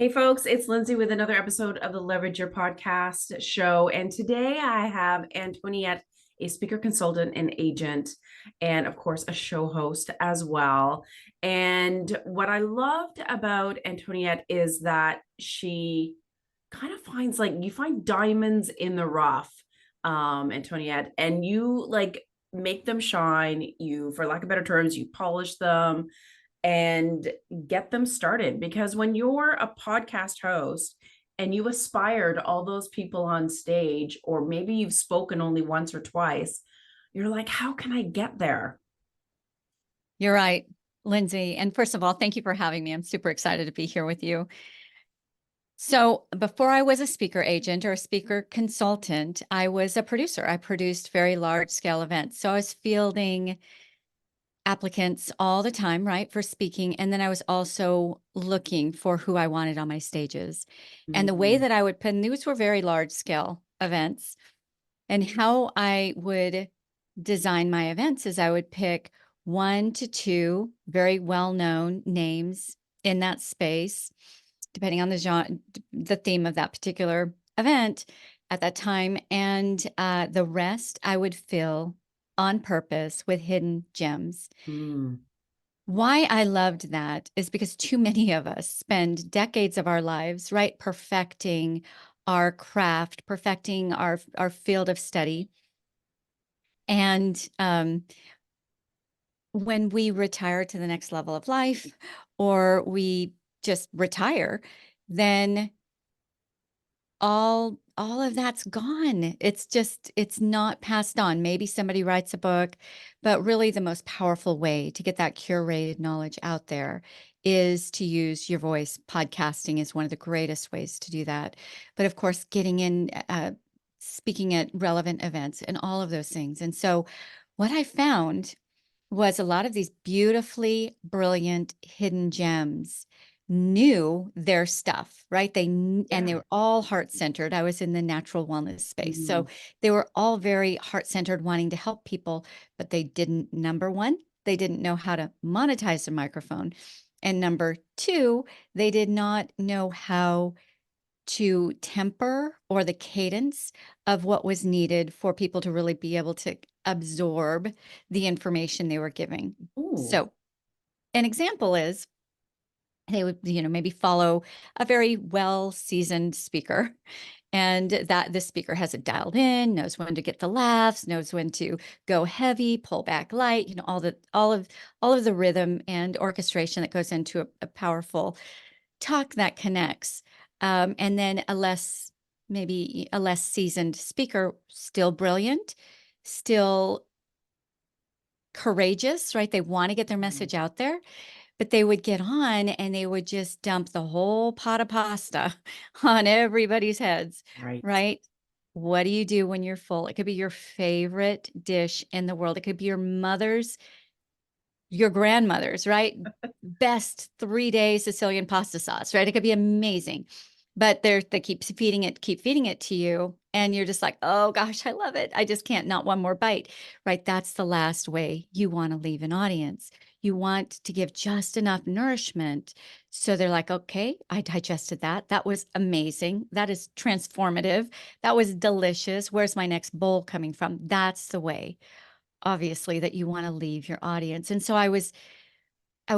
Hey folks, it's Lindsay with another episode of the Leverage Your Podcast show. And today I have Antoniette, a speaker consultant and agent, and of course, a show host as well. And what I loved about Antoniette is that she kind of finds like you find diamonds in the rough, Antoniette, and you like make them shine. You, for lack of better terms, you polish them and get them started. Because when you're a podcast host and you aspire to all those people on stage, or maybe you've spoken only once or twice, you're like, how can I get there? You're right, Lindsay. And first of all, thank you for having me. I'm super excited to be here with you. So before I was a speaker agent or a speaker consultant, I was a producer. I produced very large scale events. So I was fielding applicants all the time, right, for speaking. And then I was also looking for who I wanted on my stages. And the way Mhm. that I would put, and these were very large scale events, and how I would design my events is I would pick 1 to 2 very well-known names in that space, depending on the genre, the theme of that particular event at that time. And the rest I would fill on purpose with hidden gems. Mm. Why I loved that is because too many of us spend decades of our lives, right, perfecting our craft, perfecting our field of study. And when we retire to the next level of life, or we just retire, then all of that's gone. It's not passed on. Maybe somebody writes a book, but really the most powerful way to get that curated knowledge out there is to use your voice. Podcasting is one of the greatest ways to do that. But of course, getting in, speaking at relevant events and all of those things. And so what I found was a lot of these beautifully brilliant hidden gems knew their stuff, right? And Yeah. they were all heart-centered. I was in the natural wellness space. So Mhm. they were all very heart-centered, wanting to help people, but they didn't, number one, they didn't know how to monetize the microphone. And number two, they did not know how to temper or the cadence of what was needed for people to really be able to absorb the information they were giving. Ooh. So an example is they would, maybe follow a very well-seasoned speaker, and that the speaker has it dialed in, knows when to get the laughs, knows when to go heavy, pull back light, all of the rhythm and orchestration that goes into a powerful talk that connects. And then maybe a less seasoned speaker, still brilliant, still courageous, right? They want to get their Mhm. message out there, but they would get on and they would just dump the whole pot of pasta on everybody's heads, Right. right? What do you do when you're full? It could be your favorite dish in the world. It could be your grandmother's, right? Best 3-day Sicilian pasta sauce, right? It could be amazing. But they keep feeding it to you. And you're just like, oh gosh, I love it. I just can't, not one more bite, right? That's the last way you want to leave an audience. You want to give just enough nourishment. So they're like, okay, I digested that. That was amazing. That is transformative. That was delicious. Where's my next bowl coming from? That's the way, obviously, that you want to leave your audience. And so I was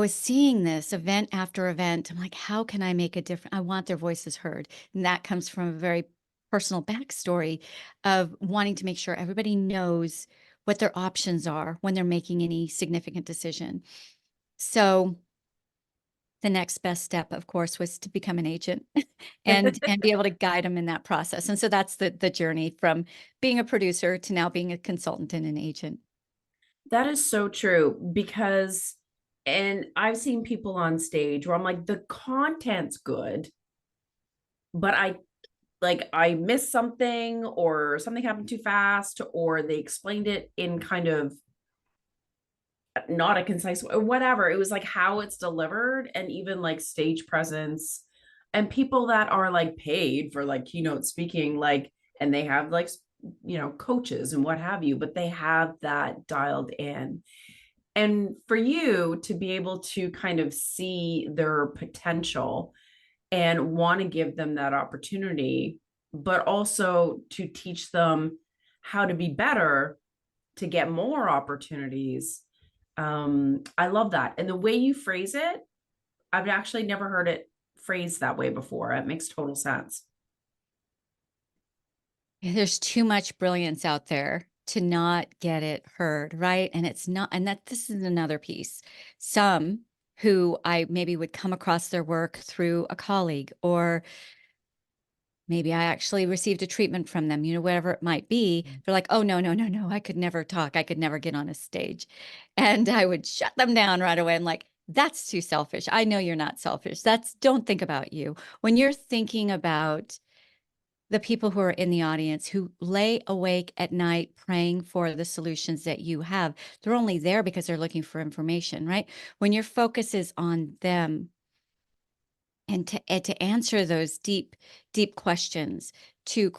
seeing this event after event. I'm like, how can I make a difference? I want their voices heard. And that comes from a very personal backstory of wanting to make sure everybody knows what their options are when they're making any significant decision. So the next best step, of course, was to become an agent and be able to guide them in that process. And so that's the journey from being a producer to now being a consultant and an agent. That is so true because, and I've seen people on stage where I'm like, the content's good, but I missed something or something happened too fast or they explained it in kind of not a concise way, whatever. It was like how it's delivered and even like stage presence and people that are like paid for like keynote speaking, like, and they have like, coaches and what have you, but they have that dialed in. And for you to be able to kind of see their potential and want to give them that opportunity, but also to teach them how to be better to get more opportunities. I love that. And the way you phrase it, I've actually never heard it phrased that way before. It makes total sense. There's too much brilliance out there to not get it heard, right? And it's not, and that this is another piece. Some who I maybe would come across their work through a colleague, or maybe I actually received a treatment from them, whatever it might be. They're like, oh, no, no, no, no, I could never talk. I could never get on a stage. And I would shut them down right away. I'm like, that's too selfish. I know you're not selfish. Don't think about you. When you're thinking about the people who are in the audience who lay awake at night praying for the solutions that you have, they're only there because they're looking for information, right? When your focus is on them, and to answer those deep questions, to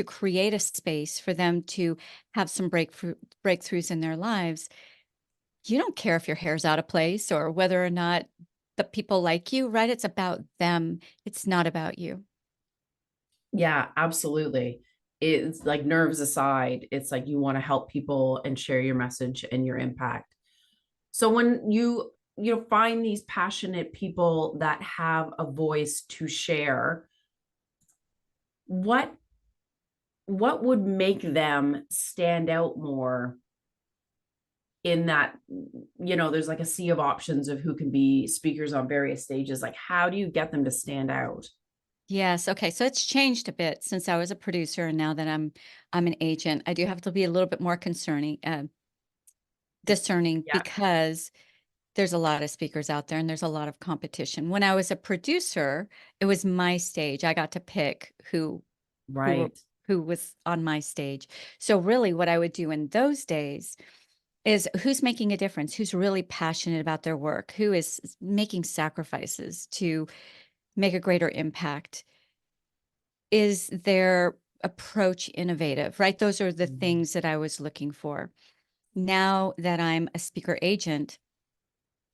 create a space for them to have some breakthroughs in their lives, you don't care if your hair's out of place or whether or not the people like you, right? It's about them. It's not about you. Yeah, absolutely. It's like nerves aside, it's like you want to help people and share your message and your impact. So when you find these passionate people that have a voice to share, what would make them stand out more in that, there's like a sea of options of who can be speakers on various stages. Like, how do you get them to stand out? Yes. Okay. So it's changed a bit since I was a producer, and now that I'm an agent. I do have to be a little bit more discerning, Yeah. because there's a lot of speakers out there and there's a lot of competition. When I was a producer, it was my stage. I got to pick who Right. who was on my stage. So really what I would do in those days is who's making a difference, who's really passionate about their work, who is making sacrifices to make a greater impact. Is their approach innovative, right? Those are the things that I was looking for. Now that I'm a speaker agent,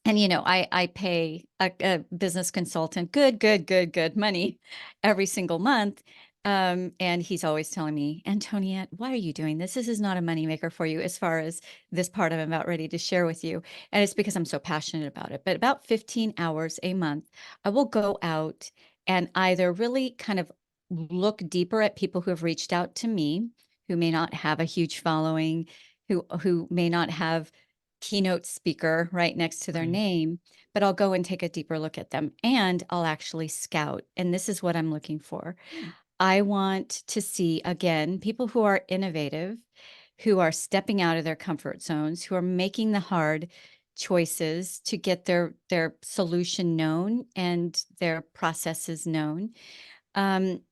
and I pay a business consultant good money every single month. And he's always telling me, Antoniette, why are you doing this? This is not a moneymaker for you, as far as this part I'm about ready to share with you. And it's because I'm so passionate about it. But about 15 hours a month, I will go out and either really kind of look deeper at people who have reached out to me, who may not have a huge following, who may not have keynote speaker right next to their Right. name, but I'll go and take a deeper look at them, and I'll actually scout. And this is what I'm looking for. I want to see, again, people who are innovative, who are stepping out of their comfort zones, who are making the hard choices to get their solution known and their processes known. Um,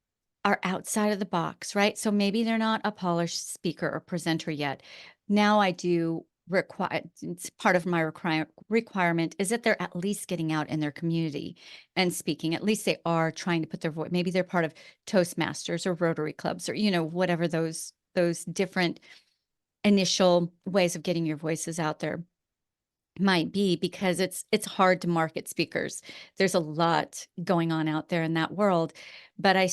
are outside of the box, right? So maybe they're not a polished speaker or presenter yet. Now I do require, it's part of my requirement is that they're at least getting out in their community and speaking. At least they are trying to put their voice. Maybe they're part of Toastmasters or Rotary clubs, or whatever those different initial ways of getting your voices out there might be, because it's hard to market speakers. There's a lot going on out there in that world, but I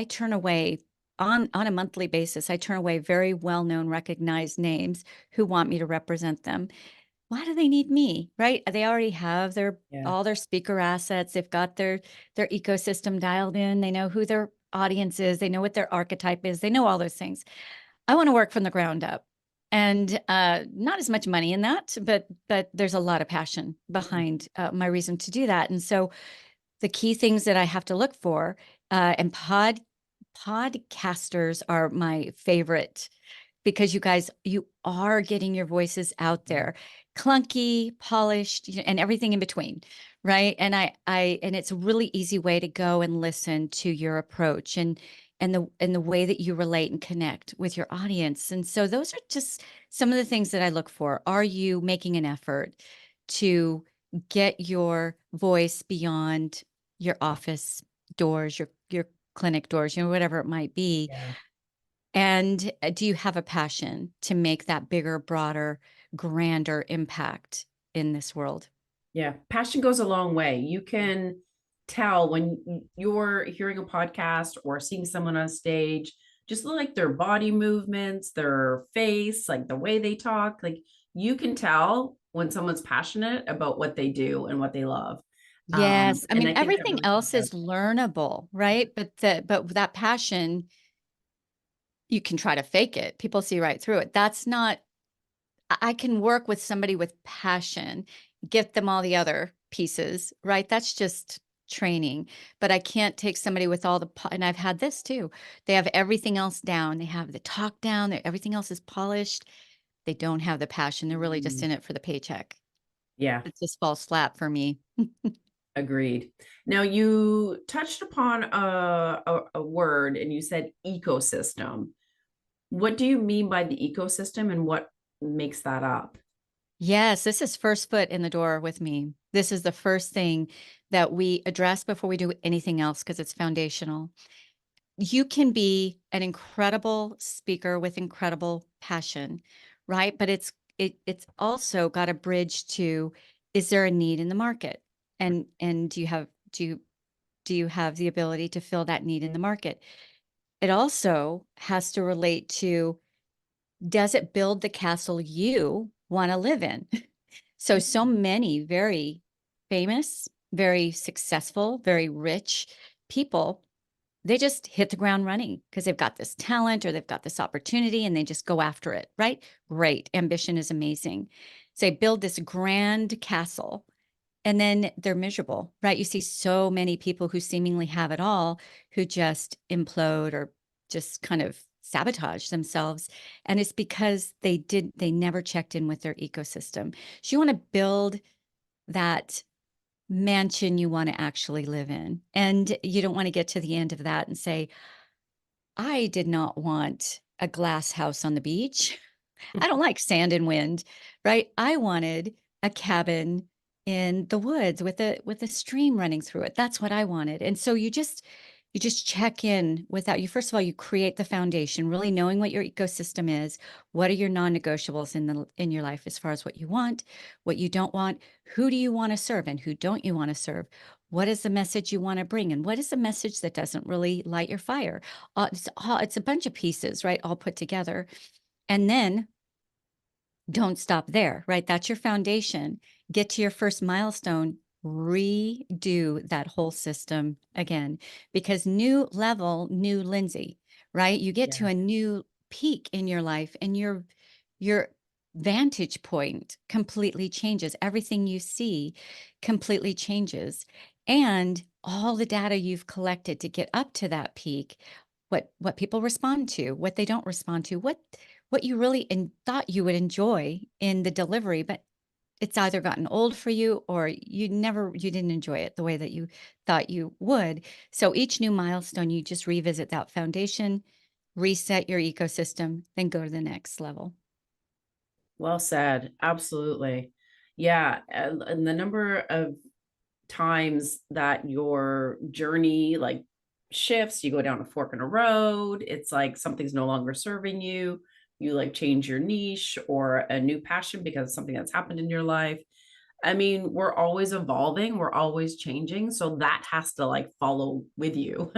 turn away on a monthly basis. I turn away very well-known, recognized names who want me to represent them. Why do they need me, right? They already have Yeah. all their speaker assets. They've got their ecosystem dialed in. They know who their audience is. They know what their archetype is. They know all those things. I want to work from the ground up. And not as much money in that, but there's a lot of passion behind my reason to do that. And so the key things that I have to look for, and podcasters are my favorite, because you are getting your voices out there, clunky, polished, and everything in between, right? And it's a really easy way to go and listen to your approach and the way that you relate and connect with your audience. And so those are just some of the things that I look for. Are you making an effort to get your voice beyond your office doors, your clinic doors, whatever it might be? Yeah. And do you have a passion to make that bigger, broader, grander impact in this world? Yeah. Passion goes a long way. tell when you're hearing a podcast or seeing someone on stage, just like their body movements, their face, like the way they talk, like you can tell when someone's passionate about what they do and what they love. Yes. I And mean, I think that everything really else comes out. is learnable, right? But that passion, you can try to fake it. People see right through it. That's not, I can work with somebody with passion, get them all the other pieces, right? That's just training. But I can't take somebody with all the, and I've had this too. They have everything else down. They have the talk down, everything else is polished. They don't have the passion. They're really just Mm, in it for the paycheck. yeah, It just falls flat for me. agreed. Now you touched upon a word and you said ecosystem. What do you mean by the ecosystem and what makes that up? Yes, this is first foot in the door with me. This is the first thing that we address before we do anything else because it's foundational. You can be an incredible speaker with incredible passion, right? But it's also got a bridge to, is there a need in the market? And do you have the ability to fill that need in the market? It also has to relate to, does it build the castle you want to live in? So many very famous, very successful, very rich people, they just hit the ground running because they've got this talent or they've got this opportunity and they just go after it, right? Great. Ambition is amazing. So they build this grand castle and then they're miserable, right? You see so many people who seemingly have it all who just implode or just kind of sabotage themselves. And it's because they never checked in with their ecosystem. So you want to build that mansion you want to actually live in. And you don't want to get to the end of that and say, I did not want a glass house on the beach. I don't like sand and wind, right? I wanted a cabin in the woods with a stream running through it. That's what I wanted. And so you just check in with that. You first of all, you create the foundation, really knowing what your ecosystem is. What are your non-negotiables in your life as far as what you want, what you don't want, who do you want to serve and who don't you want to serve? What is the message you want to bring? And what is the message that doesn't really light your fire? It's a bunch of pieces, right? All put together. And then don't stop there, right? That's your foundation. Get to your first milestone, redo that whole system again, because new level, new Lindsay, right? You get to Yeah. a new peak in your life and your vantage point completely changes. Everything you see completely changes. And all the data you've collected to get up to that peak, what people respond to, what they don't respond to, what you really thought you would enjoy in the delivery, but it's either gotten old for you or you didn't enjoy it the way that you thought you would. So each new milestone, you just revisit that foundation, reset your ecosystem, then go to the next level. Well said. Absolutely. Yeah. And the number of times that your journey like shifts, you go down a fork in a road, it's like something's no longer serving you. You like change your niche or a new passion because of something that's happened in your life. I mean, we're always evolving, we're always changing. So that has to like follow with you.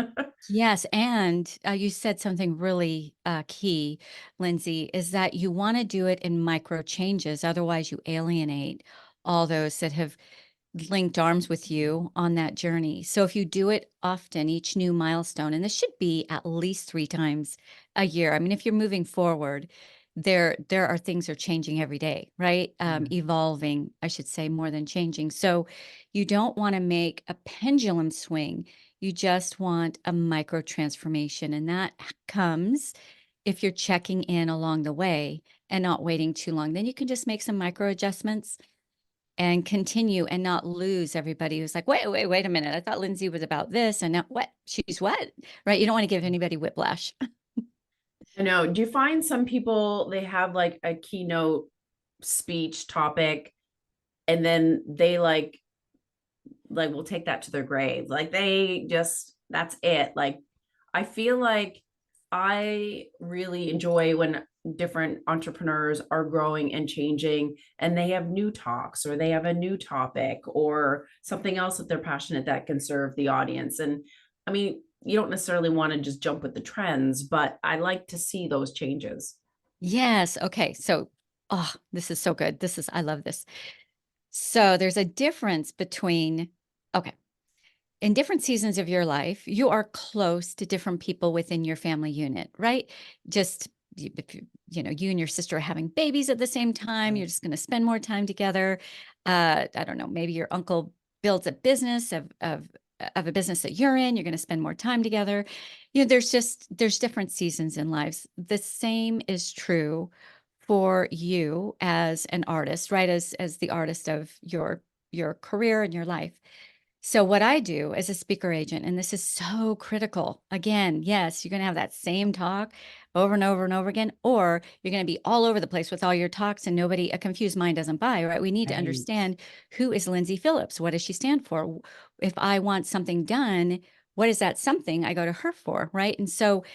Yes, and you said something really key, Lindsay, is that you want to do it in micro changes. Otherwise, you alienate all those that have linked arms with you on that journey. So if you do it often, each new milestone, and this should be at least 3 times a year. I mean, if you're moving forward, there are things are changing every day, right? Yeah. Evolving, I should say, more than changing. So you don't want to make a pendulum swing. You just want a micro transformation, and that comes if you're checking in along the way and not waiting too long. Then you can just make some micro adjustments and continue and not lose everybody who's like, wait a minute. I thought Lindsay was about this. And now what? She's what? Right. You don't want to give anybody whiplash. I know. Do you find some people they have like a keynote speech topic and then they like will take that to their grave. Like they just that's it. Like I feel like I really enjoy when different entrepreneurs are growing and changing, and they have new talks or they have a new topic or something else that they're passionate that can serve the audience. And I mean, you don't necessarily want to just jump with the trends, but I like to see those changes. Yes. Okay. So, oh, this is so good. I love this. So there's a difference between, okay, in different seasons of your life, you are close to different people within your family unit, right? Just if you and your sister are having babies at the same time, you're Right. just going to spend more time together. I don't know, maybe your uncle builds a business of a business that you're in, you're going to spend more time together. There's different seasons in lives. The same is true for you as an artist, right? As the artist of your career and your life. So what I do as a speaker agent, and this is so critical, again, yes, you're going to have that same talk over and over and over again, or you're going to be all over the place with all your talks and a confused mind doesn't buy, right? We need to Right. understand, who is Lindsay Phillips? What does she stand for? If I want something done, what is that something I go to her for, right? And so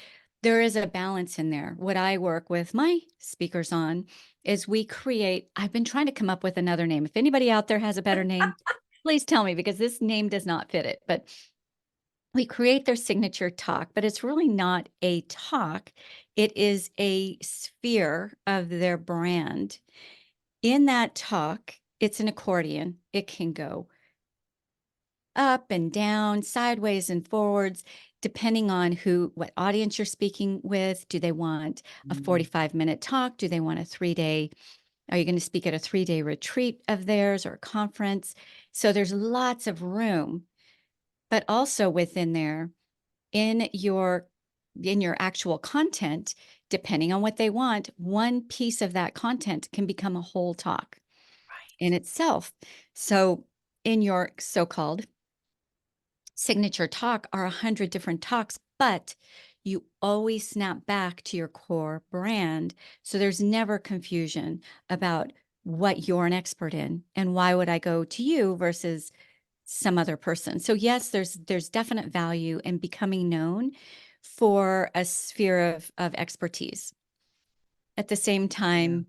there is a balance in there. What I work with my speakers on is I've been trying to come up with another name. If anybody out there has a better name, please tell me, because this name does not fit it. But we create their signature talk, but it's really not a talk. It is a sphere of their brand. In that talk, it's an accordion. It can go up and down, sideways and forwards, depending on what audience you're speaking with. Do they want a Mm. 45-minute talk? Do they want a 3-day? Are you going to speak at a 3-day retreat of theirs or a conference? So there's lots of room, but also within there, in your actual content, depending on what they want, one piece of that content can become a whole talk in Right. itself. So in your so-called signature talk are 100 different talks, but you always snap back to your core brand. So there's never confusion about what you're an expert in and why would I go to you versus some other person. So yes, there's definite value in becoming known for a sphere of expertise. At the same Yeah. time,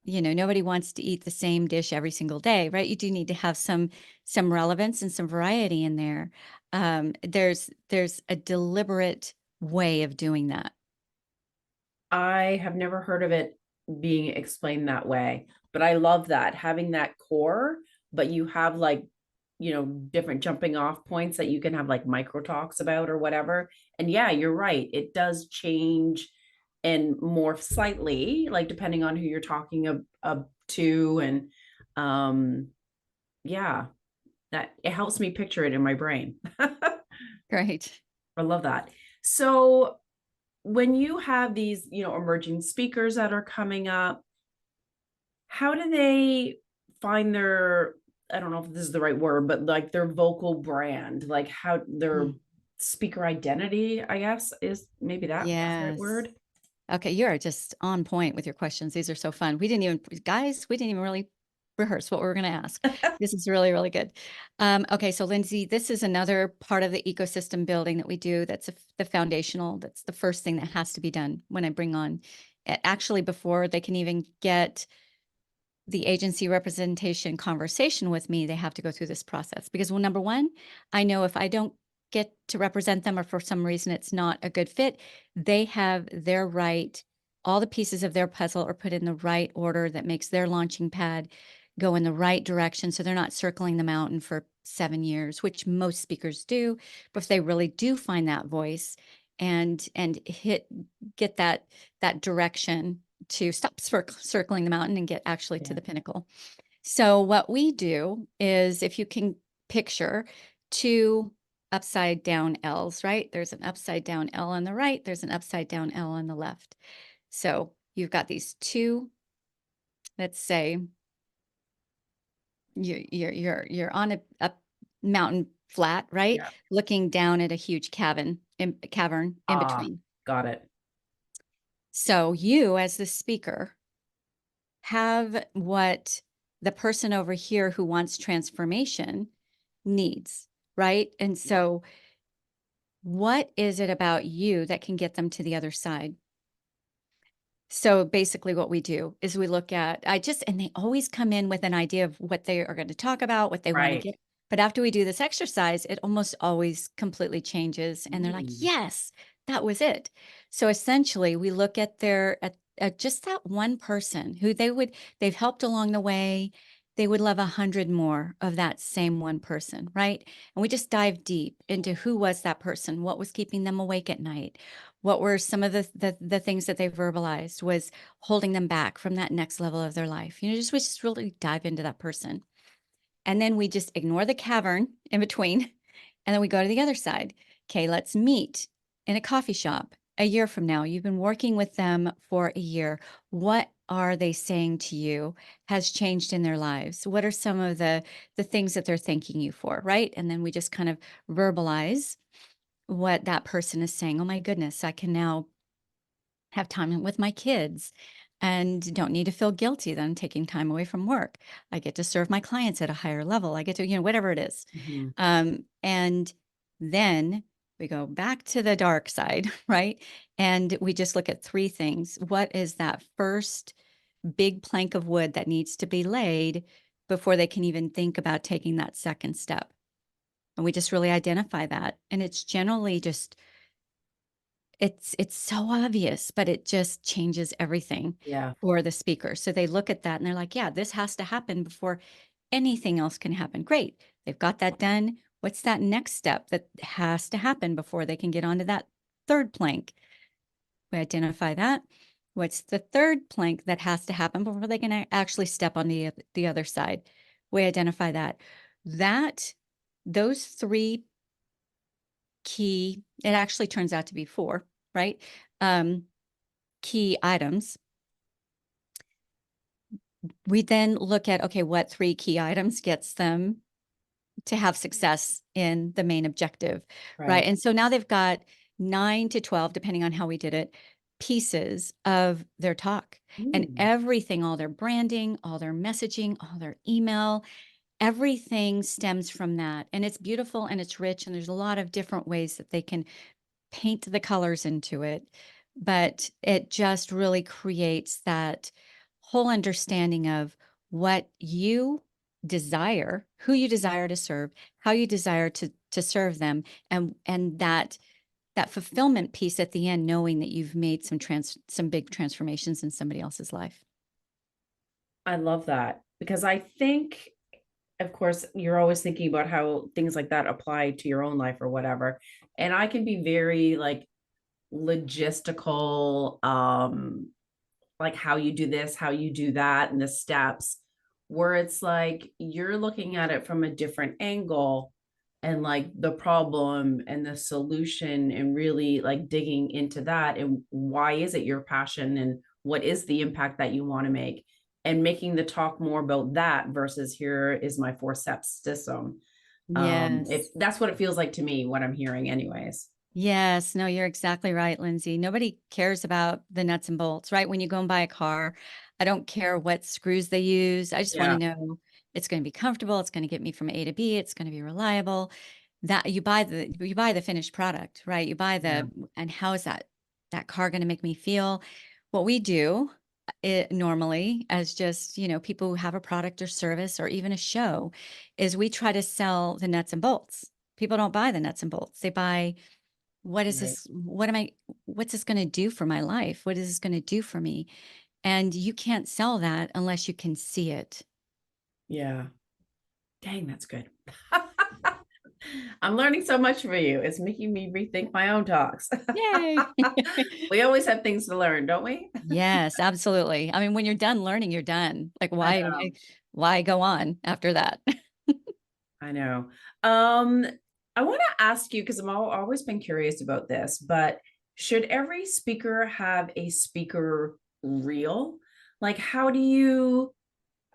nobody wants to eat the same dish every single day, right? You do need to have some relevance and some variety in there. There's a deliberate way of doing that. I have never heard of it being explained that way, but I love that having that core, but you have like, different jumping off points that you can have like micro talks about or whatever. And yeah, you're right. It does change and morph slightly, like depending on who you're talking to. And yeah, that it helps me picture it in my brain. Great. I love that. So when you have these, emerging speakers that are coming up, how do they find their, I don't know if this is the right word, but like their vocal brand, like how their Mm. speaker identity, I guess, is maybe that's the right Yes. word. Okay, you are just on point with your questions. These are so fun. We didn't even really rehearse what we were going to ask. This is really, really good. Okay, so Lindsay, this is another part of the ecosystem building that we do. The foundational. That's the first thing that has to be done when I bring on, actually, before they can even get the agency representation conversation with me, they have to go through this process because, well, number one, I know if I don't get to represent them or for some reason it's not a good fit, they have their right, all the pieces of their puzzle are put in the right order that makes their launching pad go in the right direction. So they're not circling the mountain for 7 years, which most speakers do. But if they really do find that voice and get that direction to stop circling the mountain and get actually to Yeah. the pinnacle. So what we do is, if you can picture two upside down L's, right? There's an upside down L on the right, there's an upside down L on the left. So you've got these two, let's say you're on a mountain flat, right? Yeah. Looking down at a huge cavern in Ah, between. got it. So you, as the speaker, have what the person over here who wants transformation needs, right? And Yeah. so, what is it about you that can get them to the other side? So basically what we do is we look at, and they always come in with an idea of what they are going to talk about, what they want to Right. get. But after we do this exercise, it almost always completely changes. And they're like, Mm. yes, that was it. So essentially we look at at just that one person who they've helped along the way. They would love 100 more of that same one person, right? And we just dive deep into who was that person, what was keeping them awake at night, what were some of the things that they verbalized was holding them back from that next level of their life. We just really dive into that person. And then we just ignore the cavern in between. And then we go to the other side. Okay, let's meet in a coffee shop a year from now. You've been working with them for a year. What are they saying to you has changed in their lives? What are some of the things that they're thanking you for, right? And then we just kind of verbalize what that person is saying. Oh my goodness, I can now have time with my kids and don't need to feel guilty that I'm taking time away from work. I get to serve my clients at a higher level. I get to, whatever it is. Mhm. And then we go back to the dark side, right? And we just look at three things. What is that first big plank of wood that needs to be laid before they can even think about taking that second step? And we just really identify that. And it's generally just it's so obvious, but it just changes everything Yeah. for the speaker. So they look at that and they're like, yeah, this has to happen before anything else can happen. Great. They've got that done. What's that next step that has to happen before they can get onto that third plank? We identify that. What's the third plank that has to happen before they can actually step on the other side? We identify that. That those three it actually turns out to be four, right? Um, key items. We then look at, okay, what three key items gets them to have success in the main objective, right? Right. And so now they've got 9 to 12, depending on how we did it, pieces of their talk and Mm. everything, all their branding, all their messaging, all their email, everything stems from that. And it's beautiful and it's rich. And there's a lot of different ways that they can paint the colors into it, but it just really creates that whole understanding of what you desire, who you desire to serve, how you desire to serve them, and that fulfillment piece at the end, knowing that you've made some big transformations in somebody else's life. I love that because I think, of course, you're always thinking about how things like that apply to your own life or whatever. And I can be very like logistical, like how you do this, how you do that, and the steps, where it's like you're looking at it from a different angle and like the problem and the solution and really like digging into that and why is it your passion and what is the impact that you want to make and making the talk more about that versus here is my four steps system. If Yes. that's what it feels like to me, what I'm hearing anyways. Yes, no, you're exactly right, Lindsay. Nobody cares about the nuts and bolts, right? When you go and buy a car, I don't care what screws they use. I just want to Yeah. know it's going to be comfortable, it's going to get me from A to B, it's going to be reliable. That you buy the finished product, right? You buy Yeah. and how is that car going to make me feel? What we do normally as just, people who have a product or service or even a show is we try to sell the nuts and bolts. People don't buy the nuts and bolts. They buy what is Right. this? What's this going to do for my life? What is this going to do for me? And you can't sell that unless you can see it. Yeah. Dang, that's good. I'm learning so much from you. It's making me rethink my own talks. Yay. We always have things to learn, don't we? Yes, absolutely. I mean, when you're done learning, you're done. Like I why, know. why go on after that? I know. Um, I want to ask you because always been curious about this, but should every speaker have a speaker reel? Like, how do you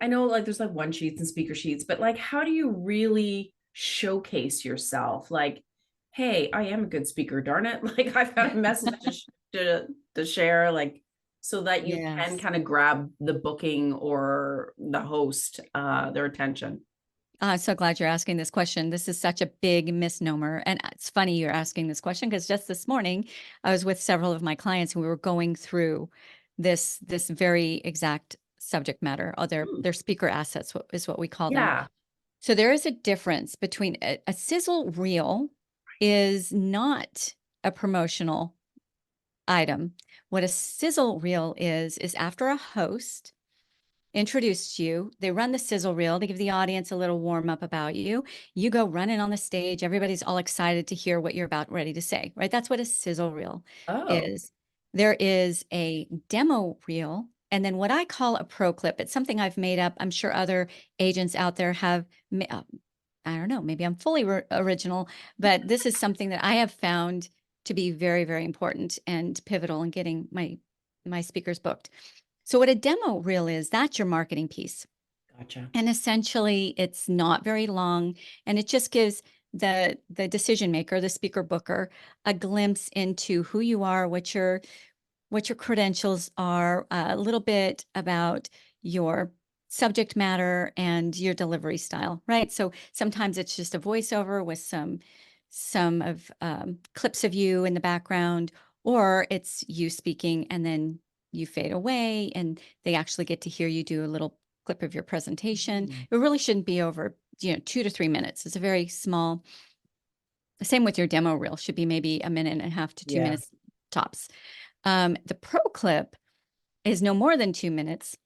I know like there's like one sheets and speaker sheets, but like how do you really showcase yourself? Like, hey, I am a good speaker, darn it. Like I've got a message to share, like so that you can Yes. kind of grab the booking or the host their attention. I'm so glad you're asking this question. This is such a big misnomer. And it's funny you're asking this question because just this morning I was with several of my clients and we were going through this very exact subject matter, or Hmm. their speaker assets is what we call them. Yeah. So there is a difference between a sizzle reel is not a promotional item. What a sizzle reel is after a host introduced you, they run the sizzle reel to give the audience a little warm up about you. You go running on the stage. Everybody's all excited to hear what you're about ready to say, right? That's what a sizzle reel Oh. is. There is a demo reel, and then what I call a pro clip. It's something I've made up. I'm sure other agents out there have. I don't know, maybe I'm fully original, but this is something that I have found to be very, very important and pivotal in getting my speakers booked. So what a demo reel is, that's your marketing piece. Gotcha. And essentially it's not very long, and it just gives the decision maker, the speaker booker, a glimpse into who you are, what your credentials are, a little bit about your subject matter and your delivery style, right? So sometimes it's just a voiceover with some of clips of you in the background, or it's you speaking and then you fade away and they actually get to hear you do a little clip of your presentation. Mhm. It really shouldn't be over, 2 to 3 minutes. It's a very small. Same with your demo reel, should be maybe a minute and a half to 2 Yeah. minutes tops. The pro clip is no more than 2 minutes.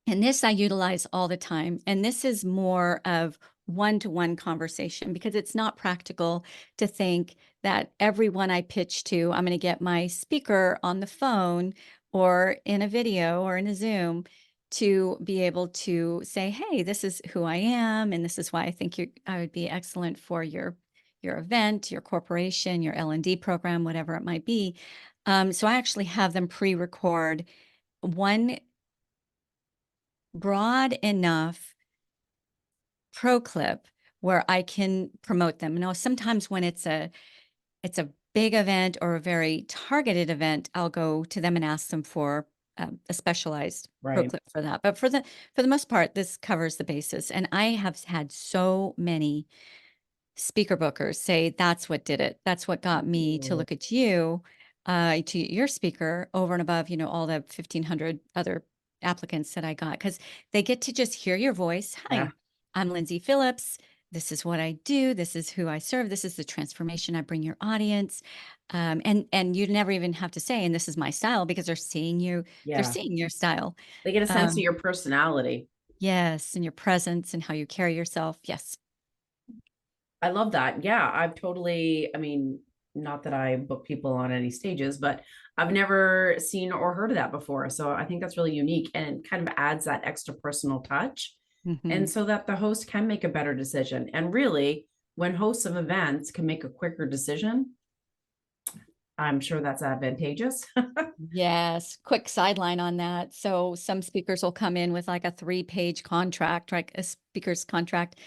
And this I utilize all the time. And this is more of one-to-one conversation because it's not practical to think that everyone I pitch to, I'm going to get my speaker on the phone or in a video or in a Zoom to be able to say, hey, this is who I am. And this is why I think I would be excellent for your event, your corporation, your L&D program, whatever it might be. So I actually have them pre-record one broad enough pro clip where I can promote them. Now, sometimes when it's a big event or a very targeted event, I'll go to them and ask them for a specialized pro Right. clip for that. But for the most part, this covers the basis. And I have had so many speaker bookers say that's what did it. That's what got me to Ooh. look at you, to your speaker over and above, all the 1,500 other applicants that I got, because they get to just hear your voice. Yeah. Hi, I'm Lindsay Phillips. This is what I do. This is who I serve. This is the transformation I bring your audience. And you never even have to say, and this is my style, because they're Yeah. seeing your style. They get a sense of Um, your personality. yes, and your presence and how you carry yourself. Yes. I love that. Yeah, I mean, not that I book people on any stages, but I've never seen or heard of that before. So I think that's really unique and it kind of adds that extra personal touch. And Hmm. so that the host can make a better decision. And really, when hosts of events can make a quicker decision, I'm sure that's advantageous. Yes, quick sideline on that. So some speakers will come in with like a 3-page contract, like a speaker's contract.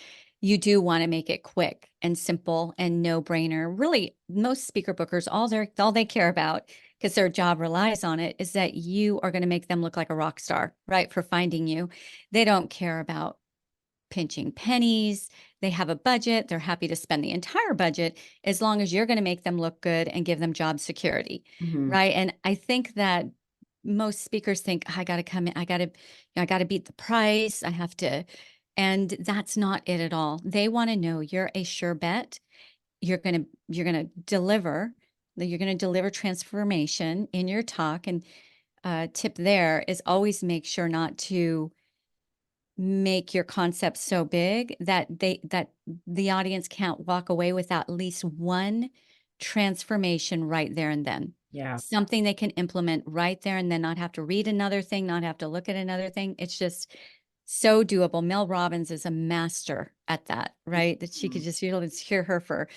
You do want to make it quick and simple and no brainer. Really, most speaker bookers, all they care about, because their job relies on it, is that you are going to make them look like a rock star, right? For finding you. They don't care about pinching pennies. They have a budget. They're happy to spend the entire budget as long as you're going to make them look good and give them job security. Mhm. Right. And I think that most speakers think, I got to come in, I got to beat the price. I have to. And that's not it at all. They want to know you're a sure bet. You're going to deliver. You're going to deliver transformation in your talk. And tip there is always make sure not to make your concept so big that the audience can't walk away with at least one transformation right there and then. Yeah. Something they can implement right there and then, not have to read another thing, not have to look at another thing. It's just so doable. Mel Robbins is a master at that, right? That she could Mhm. just, just hear her for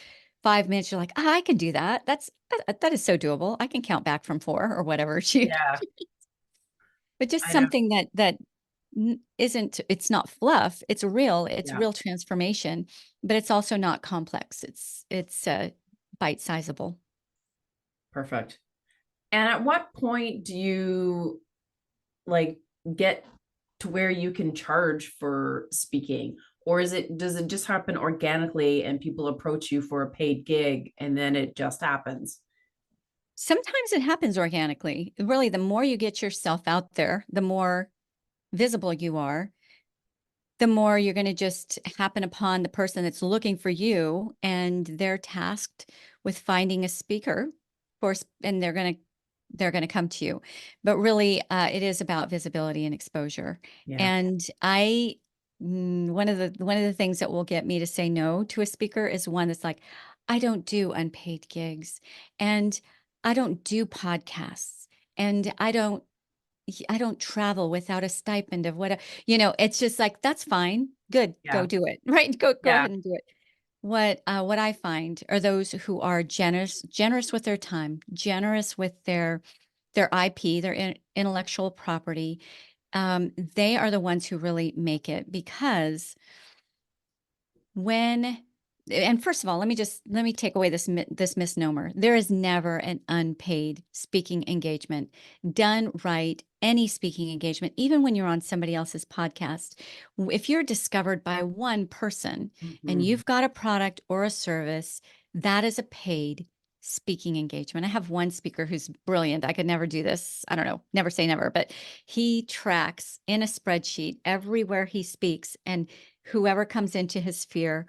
5 minutes. You're like, I can do that. That is so doable. I can count back from 4 or whatever. Yeah. But just I know. something that isn't, it's not fluff, it's real, it's Yeah. real transformation, but it's also not complex. It's bite sizable. Perfect. And at what point do you like get to where you can charge for speaking? Or does it just happen organically and people approach you for a paid gig and then it just happens? Sometimes it happens organically. Really, the more you get yourself out there, the more visible you are, the more you're going to just happen upon the person that's looking for you, and they're tasked with finding a speaker for, and they're going to come to you. But really, it is about visibility and exposure. Yeah. And one of the things that will get me to say no to a speaker is one that's like, I don't do unpaid gigs, and I don't do podcasts, and I don't travel without a stipend of what, it's just like, that's fine. Good. Go Yeah. do it. Right. Go Yeah. ahead and do it. What I find are those who are generous with their time, generous with their IP, their intellectual property. They are the ones who really make it, because when and first of all, let me take away this misnomer. There is never an unpaid speaking engagement. Done right, any speaking engagement, even when you're on somebody else's podcast, if you're discovered by one person and Mhm. you've got a product or a service, that is a paid speaking engagement. I have one speaker who's brilliant. I could never do this. I don't know, never say never, but he tracks in a spreadsheet everywhere he speaks, and whoever comes into his sphere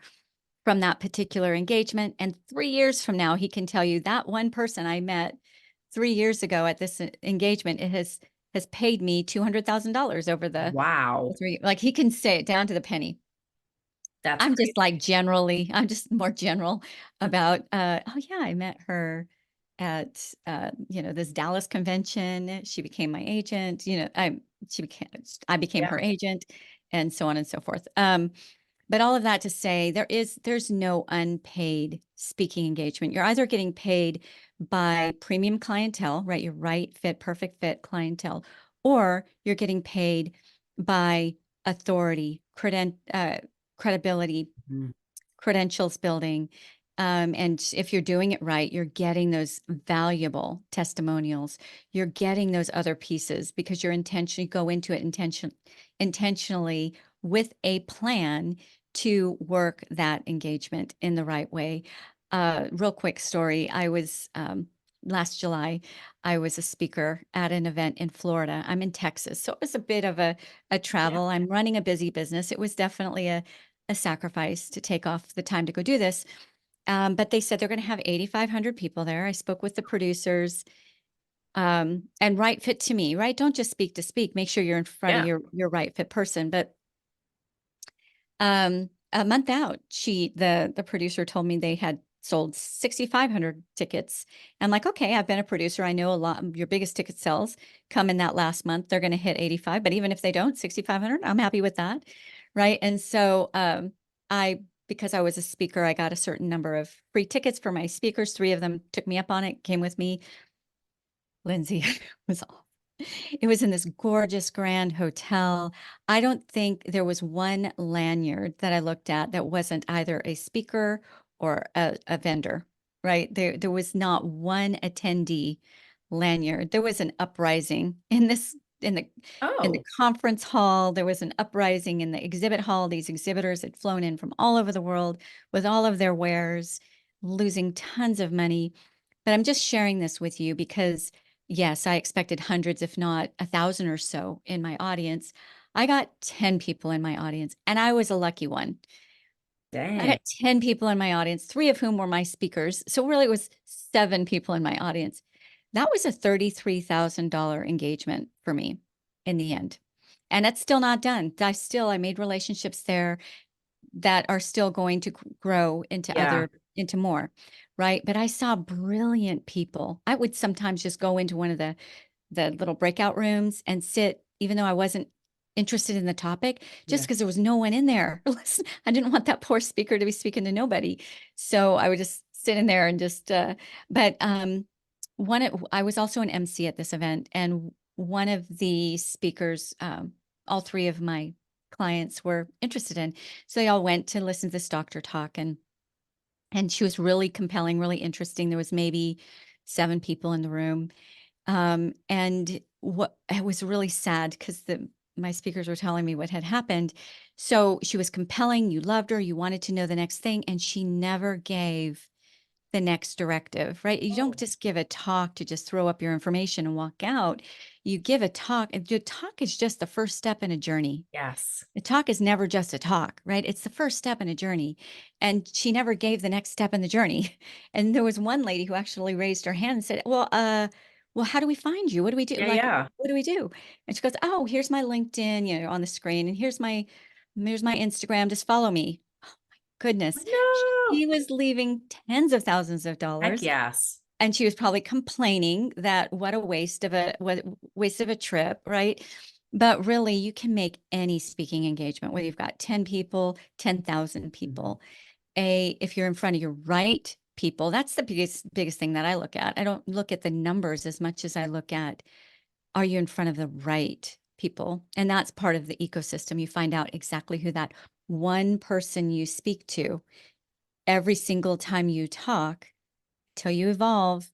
from that particular engagement. And 3 years from now, he can tell you that one person I met 3 years ago at this engagement, it has paid me $200,000 over the Wow. three. Like, he can say it down to the penny. That's I'm crazy. just like I'm just more general about, oh yeah, I met her at, this Dallas convention. She became my agent. I became Yeah. her agent, and so on and so forth. But all of that to say, there's no unpaid speaking engagement. You're either getting paid by premium clientele, right? Your right fit, perfect fit clientele, or you're getting paid by authority, credibility, Mhm. credentials building. And if you're doing it right, you're getting those valuable testimonials. You're getting those other pieces because you're intentionally go into it intentionally with a plan to work that engagement in the right way. Real quick story. I was last July, I was a speaker at an event in Florida. I'm in Texas, so it was a bit of a Yeah. travel. I'm running a busy business. It was definitely a sacrifice to take off the time to go do this. But they said they're going to have 8,500 people there. I spoke with the producers, and right fit to me, right? Don't just speak to speak. Make sure you're in front of Yeah. your right fit person. But a month out, the producer told me they had sold 6,500 tickets. I'm like, okay, I've been a producer. I know a lot. Your biggest ticket sales come in that last month. They're going to hit 85, but even if they don't, 6,500, I'm happy with that. Right. And so, because I was a speaker, I got a certain number of free tickets for my speakers. 3 of them took me up on it, came with me. Lindsay was all. It was in this gorgeous grand hotel. I don't think there was one lanyard that I looked at that wasn't either a speaker or a vendor, right? There was not one attendee lanyard. There was an uprising in the Oh, conference hall. There was an uprising in the exhibit hall. These exhibitors had flown in from all over the world with all of their wares, losing tons of money. But I'm just sharing this with you because, yes, I expected hundreds, if not 1,000 or so in my audience. I got 10 people in my audience, and I was a lucky one. I dang. got 10 people in my audience, 3 of whom were my speakers. So really it was 7 people in my audience. That was a $33,000 engagement for me in the end. And that's still not done. I made relationships there that are still going to grow Yeah. into more, right? But I saw brilliant people. I would sometimes just go into one of the little breakout rooms and sit, even though I wasn't interested in the topic, just Yeah. because there was no one in there. I didn't want that poor speaker to be speaking to nobody. So I would just sit in there and just, but I was also an MC at this event, and one of the speakers, all 3 of my clients were interested in. So they all went to listen to this doctor talk, and she was really compelling, really interesting. There was maybe 7 people in the room. And what it was really sad because the my speakers were telling me what had happened. So she was compelling, you loved her, you wanted to know the next thing, and she never gave the next directive, right? You don't Oh, just give a talk to just throw up your information and walk out. You give a talk, and your talk is just the first step in a journey. yes. A talk is never just a talk, right? It's the first step in a journey. And she never gave the next step in the journey. And there was one lady who actually raised her hand and said, well, how do we find you? What do we do? Yeah, Like, yeah. what do we do? And she goes, oh, here's my LinkedIn, on the screen, and here's my Instagram. Just follow me. Goodness. No. She was leaving tens of thousands of Heck dollars, yes. and she was probably complaining that what a waste of a trip, right? But really, you can make any speaking engagement, whether you've got 10 people, 10,000 Mhm. people. If you're in front of your right people, that's the biggest thing that I look at. I don't look at the numbers as much as I look at, are you in front of the right people? And that's part of the ecosystem. You find out exactly who that one person you speak to every single time you talk till you evolve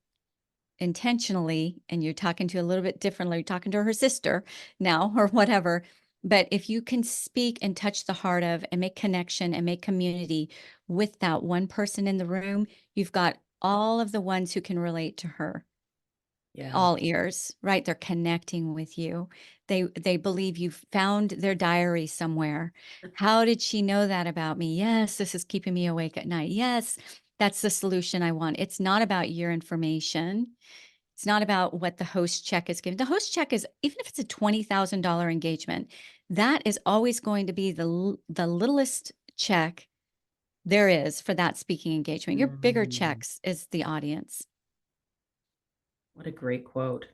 intentionally, and you're talking to a little bit differently. You're talking to her sister now or whatever. But if you can speak and touch the heart of and make connection and make community with that one person in the room, you've got all of the ones who can relate to her, Yeah. all ears, right? They're connecting with you. They believe you found their diary somewhere. How did she know that about me? Yes, this is keeping me awake at night. Yes, that's the solution I want. It's not about your information. It's not about what the host check is giving. The host check is, even if it's a $20,000 engagement, that is always going to be the littlest check there is for that speaking engagement. Your bigger Mm, checks is the audience. what a great quote.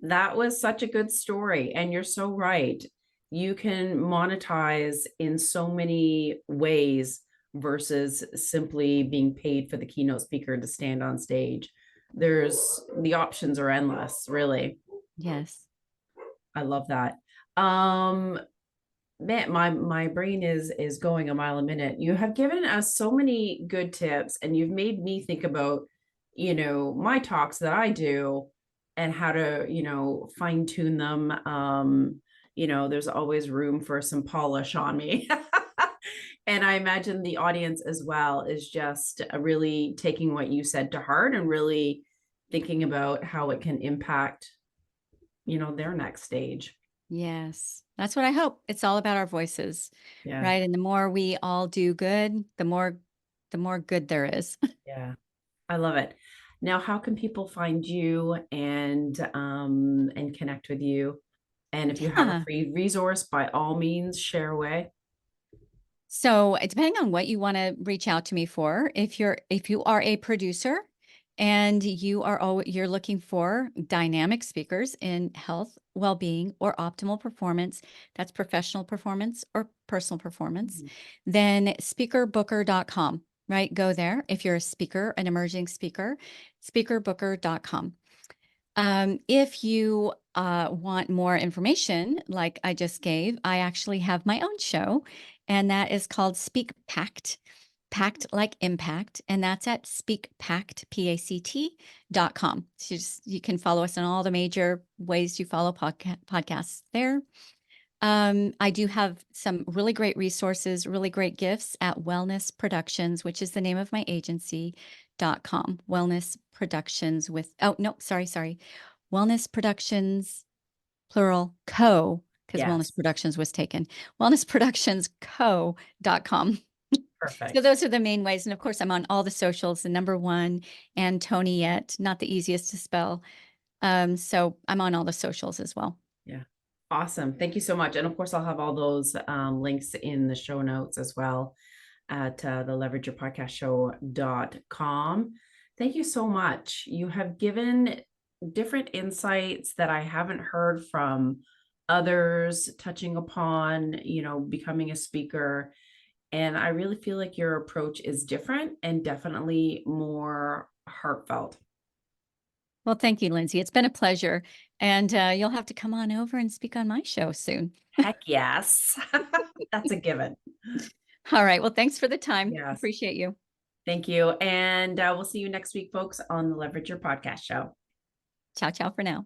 That was such a good story. And you're so right. You can monetize in so many ways versus simply being paid for the keynote speaker to stand on stage. The options are endless, really. Yes. I love that. Um, Man, my brain is going a mile a minute. You have given us so many good tips, and you've made me think about, my talks that I do and how to, fine tune them. There's always room for some polish on me. And I imagine the audience as well is just really taking what you said to heart and really thinking about how it can impact, their next stage. Yes. That's what I hope. It's all about our voices, Yeah. right? And the more we all do good, the more good there is. Yeah. I love it. Now, how can people find you and connect with you? And if you have a Yeah. free resource, by all means, share away. So, depending on what you want to reach out to me for, if you are a producer and you're looking for dynamic speakers in health, well-being, or optimal performance, that's professional performance or personal performance, Mhm. then speakerbooker.com, right? Go there. If you're a speaker, an emerging speaker, speakerbooker.com. If you want more information, like I just gave, I actually have my own show, and that is called Speak Pact, Pact like impact, and that's at speakpact, PACT.com. You can follow us on all the major ways you follow podcasts there. I do have some really great resources, really great gifts at Wellness Productions, which is the name of my agency.com. Wellness Productions oh, no, sorry. Wellness Productions, plural, because Wellness Yes, Productions was taken. Wellnessproductionsco.com. So perfect. those are the main ways. And of course, I'm on all the socials, the number one, Antoniette, not the easiest to spell. So I'm on all the socials as well. Yeah. Awesome. Thank you so much. And of course, I'll have all those links in the show notes as well at the leverageyourpodcastshow.com. Thank you so much. You have given different insights that I haven't heard from others touching upon, becoming a speaker. And I really feel like your approach is different and definitely more heartfelt. Well, thank you, Lindsay. It's been a pleasure. And you'll have to come on over and speak on my show soon. Heck yes. That's a given. All right. Well, thanks for the time. Yes. Appreciate you. Thank you. And we'll see you next week, folks, on the Leverage Your Podcast Show. Ciao, ciao for now.